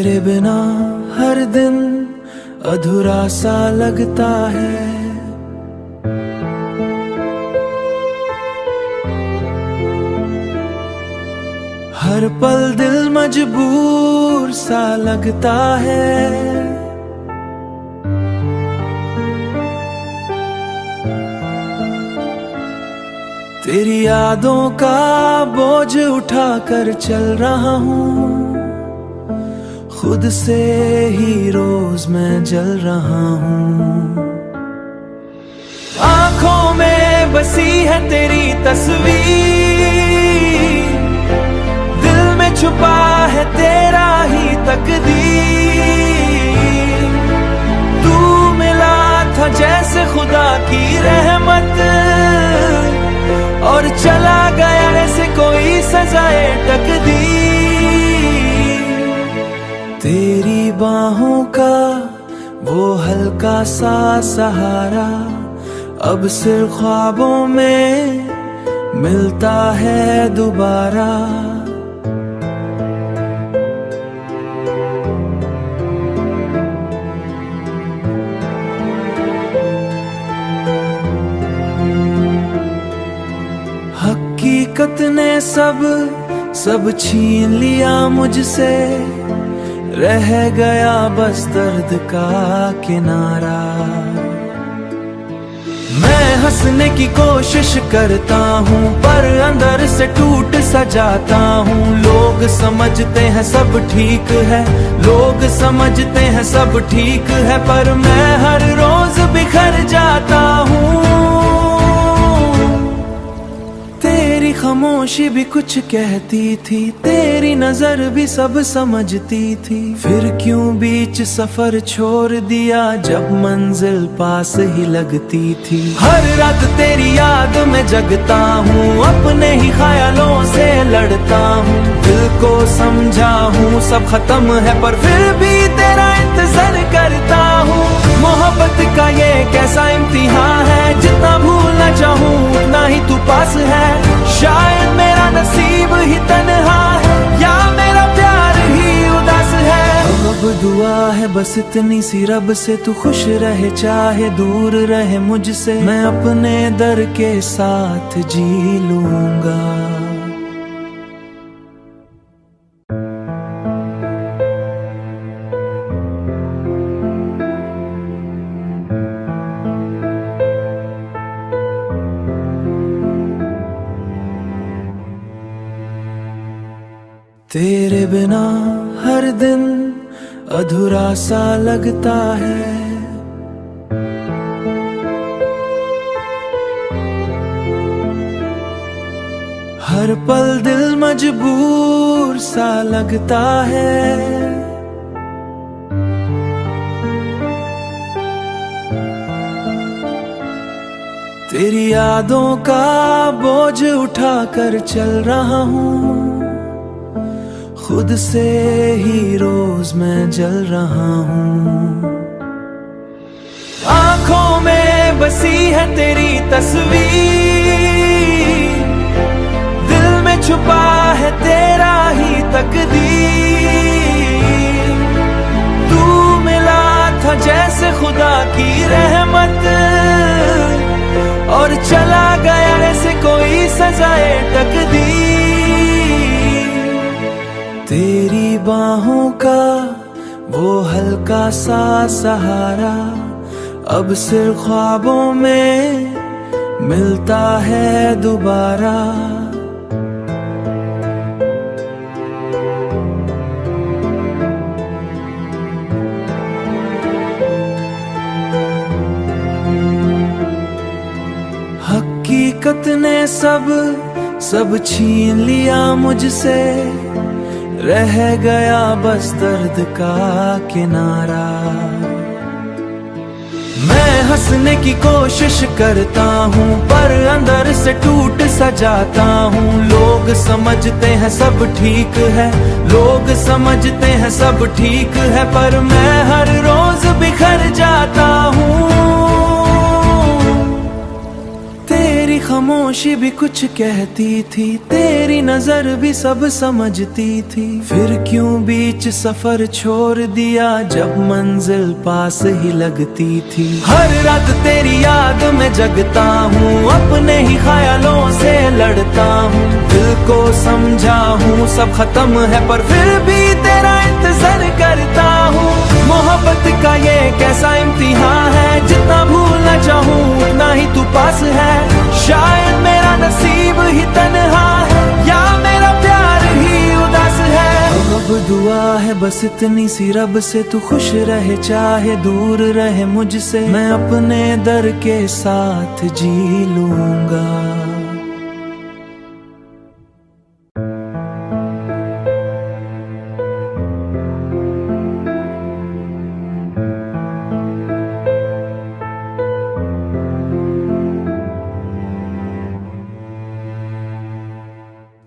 तेरे बिना हर दिन अधूरा सा लगता है। हर पल दिल मजबूर सा लगता है। तेरी यादों का बोझ उठा कर चल रहा हूँ, खुद से ही रोज मैं जल रहा हूँ। आंखों में बसी है तेरी तस्वीर, दिल में छुपा है तेरा ही तकदीर। तू मिला था जैसे खुदा की रहमत, और चला गया ऐसे कोई सजाए तकदीर। तेरी बाहों का वो हल्का सा सहारा अब सिर्फ ख्वाबों में मिलता है दोबारा। हकीकत ने सब छीन लिया मुझसे, रह गया बस दर्द का किनारा। मैं हंसने की कोशिश करता हूँ पर अंदर से टूट सा जाता हूँ। लोग समझते हैं सब ठीक है, लोग समझते हैं सब ठीक है, पर मैं हर रोज बिखर जाता हूँ। तेरी खामोशी भी कुछ कहती थी, तेरी नजर भी सब समझती थी। फिर क्यों बीच सफर छोड़ दिया जब मंजिल पास ही लगती थी। हर रात तेरी याद में जगता हूँ, अपने ही ख्यालों से लड़ता हूँ। दिल को समझा हूँ सब खत्म है पर फिर भी तेरा इंतजार करता हूँ। मोहब्बत का ये कैसा इम्तिहान है, जितना भूलना चाहूँ उतना ही तू पास है। शायद मेरा नसीब ही तन्हा है या मेरा प्यार ही उदास है। अब दुआ है बस इतनी सी रब से, तू खुश रहे चाहे दूर रहे मुझसे। मैं अपने दर के साथ जी लूंगा। तेरे बिना हर दिन अधूरा सा लगता है। हर पल दिल मजबूर सा लगता है। तेरी यादों का बोझ उठा कर चल रहा हूँ, खुद से ही रोज मैं जल रहा हूँ। आंखों में बसी है तेरी तस्वीर, दिल में छुपा है तेरा ही तकदीर। तू मिला था जैसे खुदा की रहमत, और चला गया ऐसे कोई सजाए तकदीर। तेरी बाहों का वो हल्का सा सहारा अब सिर्फ ख्वाबों में मिलता है दोबारा। हकीकत ने सब छीन लिया मुझसे, रह गया बस दर्द का किनारा। मैं हंसने की कोशिश करता हूँ पर अंदर से टूट सा जाता हूँ। लोग समझते हैं सब ठीक है, लोग समझते हैं सब ठीक है, पर मैं हर रोज बिखर जाता हूँ। तेरी खामोशी भी कुछ कहती थी, तेरी नजर भी सब समझती थी। फिर क्यों बीच सफर छोड़ दिया जब मंजिल पास ही लगती थी। हर रात तेरी याद में जगता हूँ, अपने ही ख्यालों से लड़ता हूँ। दिल को समझा हूँ सब खत्म है पर फिर भी तेरा इंतजार करता हूँ। मोहब्बत का ये कैसा इम्तिहान है, जितना भूलना चाहूँ उतना ही तू पास है। शायद मेरा नसीब ही तन्हा है या मेरा प्यार ही उदास है। अब दुआ है बस इतनी सी रब से, तू खुश रहे चाहे दूर रहे मुझसे। मैं अपने दर के साथ जी लूंगा।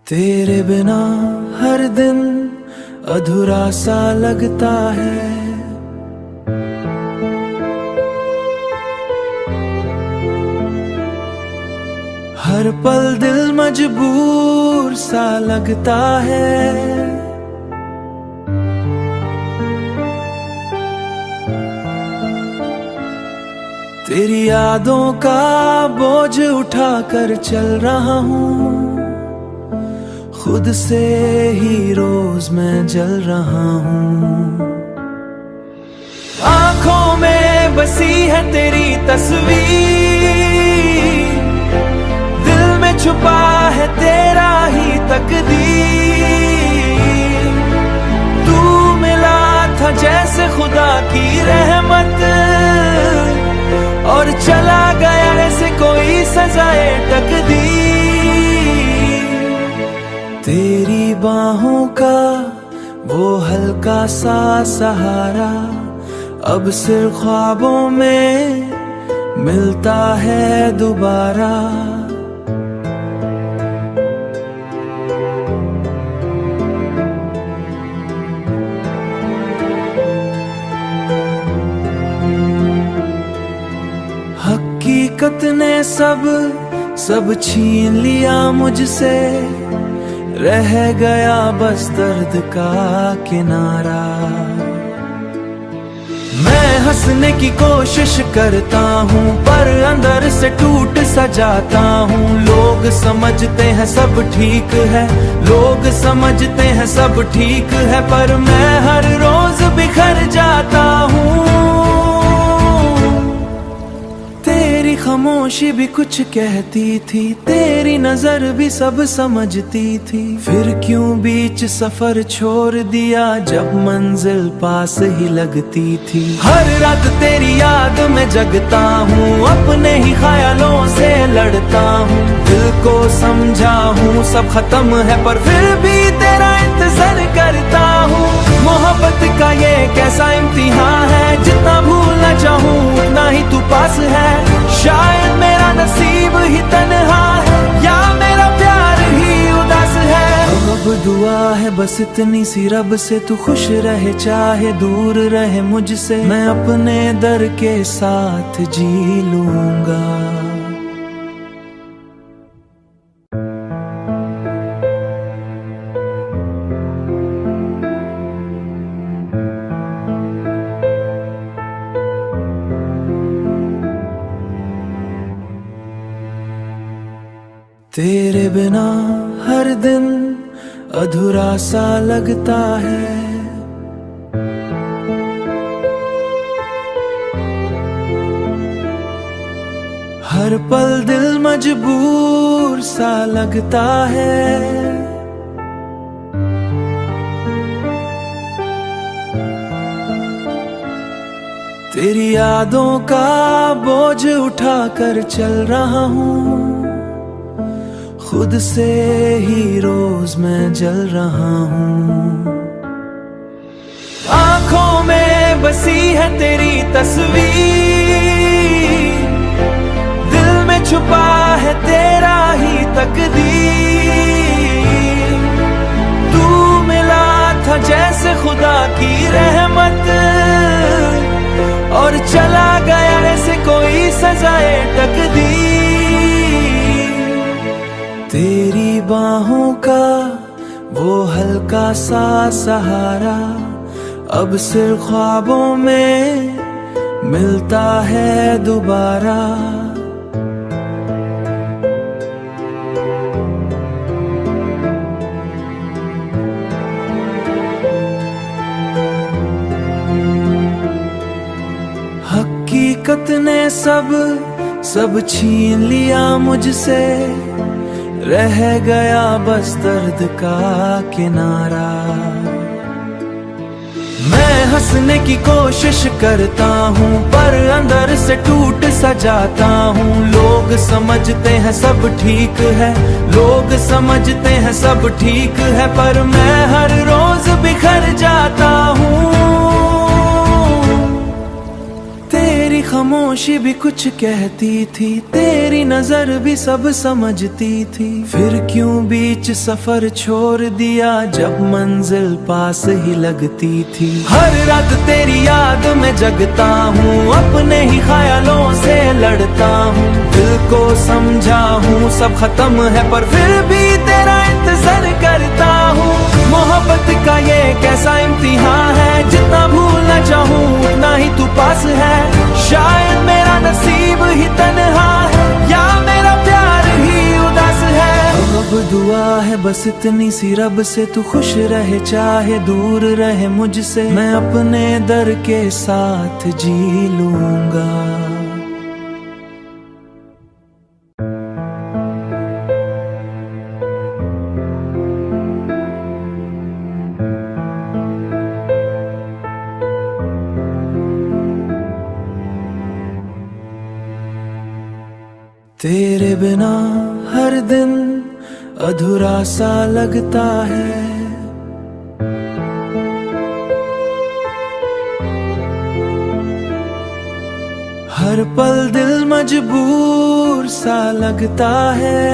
तेरे बिना हर दिन अधूरा सा लगता है। हर पल दिल मजबूर सा लगता है। तेरी यादों का बोझ उठा कर चल रहा हूँ, खुद से ही रोज मैं जल रहा हूँ। आंखों में बसी है तेरी तस्वीर, दिल में छुपा है तेरा ही तकदीर। तू मिला था जैसे खुदा की रहमत, और चला गया ऐसे कोई सजाए तकदीर। तेरी बाहों का वो हल्का सा सहारा अब सिर्फ ख्वाबों में मिलता है दोबारा। हकीकत ने सब छीन लिया मुझसे, रह गया बस दर्द का किनारा। मैं हंसने की कोशिश करता हूँ पर अंदर से टूट सा जाता हूँ। लोग समझते हैं सब ठीक है, लोग समझते हैं सब ठीक है, पर मैं हर रोज बिखर जाता हूँ। तेरी खामोशी भी कुछ कहती थी, तेरी नजर भी सब समझती थी। फिर क्यों बीच सफर छोड़ दिया जब मंजिल पास ही लगती थी। हर रात तेरी याद में जगता हूँ, अपने ही ख्यालों से लड़ता हूँ। दिल को समझा हूँ सब खत्म है पर फिर भी तेरा इंतजार करता हूँ। मोहब्बत का ये कैसा इम्तिहान है, जितना भूलना चाहूँ उतना ही तू पास है। शायद मेरा नसीब ही तन्हा है या मेरा प्यार ही उदास है। अब दुआ है बस इतनी सी रब से, तू खुश रहे चाहे दूर रहे मुझसे। मैं अपने दर के साथ जी लूंगा। तेरे बिना हर दिन अधूरा सा लगता है। हर पल दिल मजबूर सा लगता है। तेरी यादों का बोझ उठा कर चल रहा हूँ, खुद से ही रोज मैं जल रहा हूँ। आंखों में बसी है तेरी तस्वीर, दिल में छुपा है तेरा ही तकदीर। तू मिला था जैसे खुदा की रहमत, और चला गया ऐसे कोई सजाए तकदीर। बाहों का वो हल्का सा सहारा अब सिर्फ ख्वाबों में मिलता है दोबारा। हकीकत ने सब छीन लिया मुझसे, रह गया बस दर्द का किनारा। मैं हंसने की कोशिश करता हूँ पर अंदर से टूट सा जाता हूँ। लोग समझते हैं सब ठीक है, लोग समझते हैं सब ठीक है, पर मैं हर रोज बिखर जाता हूँ। तेरी खामोशी भी कुछ कहती थी, तेरी नजर भी सब समझती थी, फिर क्यों बीच सफर छोड़ दिया जब मंजिल पास ही लगती थी। हर रात तेरी याद में जगता हूँ, अपने ही ख्यालों से लड़ता हूँ। दिल को समझा हूँ सब खत्म है पर फिर भी तेरा इंतजार करता हूँ। मोहब्बत का ये कैसा इम्तिहान है, जितना भूलना चाहूँ उतना ही तू पास है। शायद मेरा नसीब ही तन्हा है या मेरा प्यार ही उदास है। अब दुआ है बस इतनी सी रब से, तू खुश रहे चाहे दूर रहे मुझसे। मैं अपने दर के साथ जी लूंगा। तेरे बिना हर दिन अधूरा सा लगता है। हर पल दिल मजबूर सा लगता है।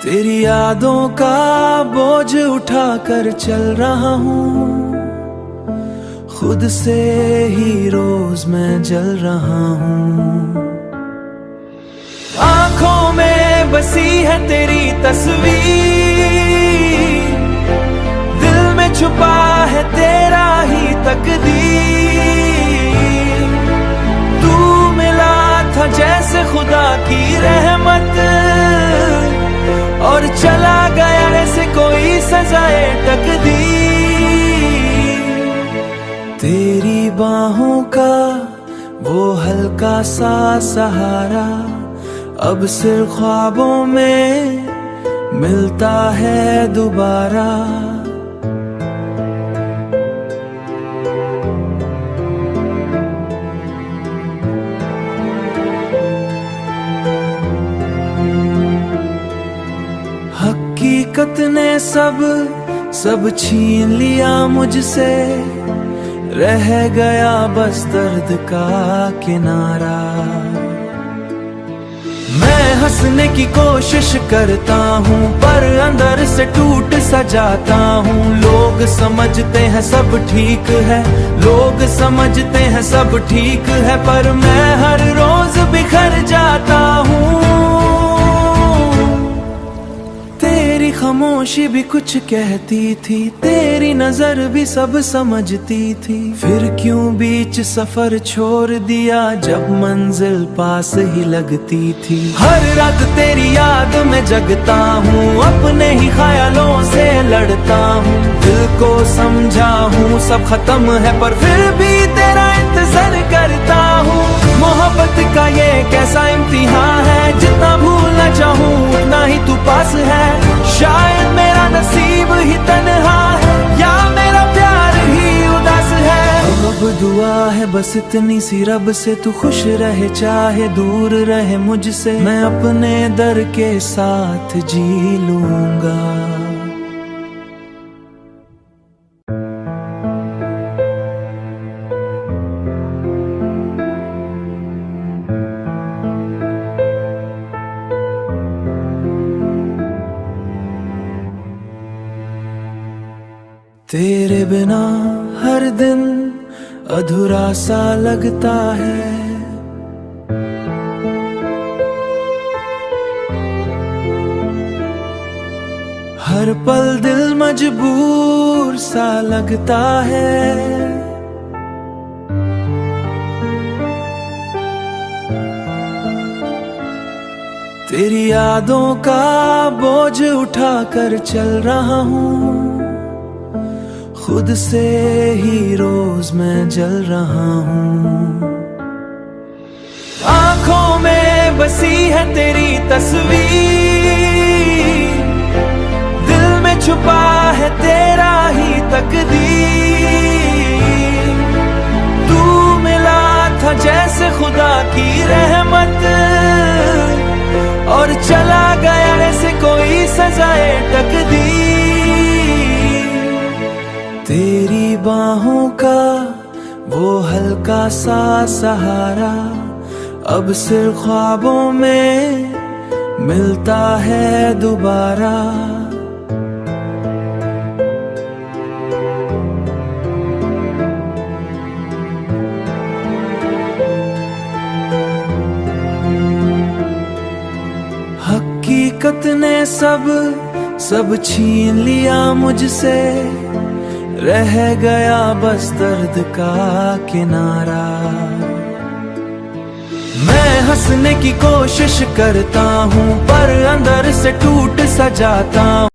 तेरी यादों का बोझ उठा कर चल रहा हूँ, खुद से ही रोज मैं जल रहा हूँ। आंखों में बसी है तेरी तस्वीर, दिल में छुपा है तेरा ही तकदीर। तू मिला था जैसे खुदा की रहमत और चला गया ऐसे कोई सजाए तकदीर। तेरी बाहों का वो हल्का सा सहारा अब सिर्फ ख्वाबों में मिलता है दोबारा। हकीकत ने सब छीन लिया मुझसे, रह गया बस दर्द का किनारा। मैं हंसने की कोशिश करता हूँ पर अंदर से टूट सा जाता हूँ। लोग समझते हैं सब ठीक है, लोग समझते हैं सब ठीक है, पर मैं हर रोज बिखर जाता हूँ। तेरी खामोशी भी कुछ कहती थी, तेरी नजर भी सब समझती थी, फिर क्यों बीच सफर छोड़ दिया जब मंजिल पास ही लगती थी। हर रात तेरी याद में जगता हूँ, अपने ही ख्यालों से लड़ता हूँ। दिल को समझा हूँ सब खत्म है पर फिर भी तेरा इंतजार करता हूँ। मोहब्बत का ये कैसा इम्तिहान है, जितना भूलना चाहूँ उतना ही तू पास है। शायद मेरा नसीब ही तन्हा है या मेरा प्यार ही उदास है। अब दुआ है बस इतनी सी रब से, तू खुश रहे चाहे दूर रहे मुझसे। मैं अपने दर के साथ जी लूंगा। तेरे बिना हर दिन अधूरा सा लगता है। हर पल दिल मजबूर सा लगता है। तेरी यादों का बोझ उठा कर चल रहा हूँ, खुद से ही रोज मैं जल रहा हूँ। आंखों में बसी है तेरी तस्वीर, दिल में छुपा है तेरा ही तकदीर। तू मिला था जैसे खुदा की रहमत, और चला गया ऐसे कोई सजाए तकदीर। तेरी बाहों का वो हल्का सा सहारा अब सिर्फ ख्वाबों में मिलता है दोबारा। हकीकत ने सब छीन लिया मुझसे, रह गया बस दर्द का किनारा। मैं हंसने की कोशिश करता हूँ पर अंदर से टूट सा जाता हूँ।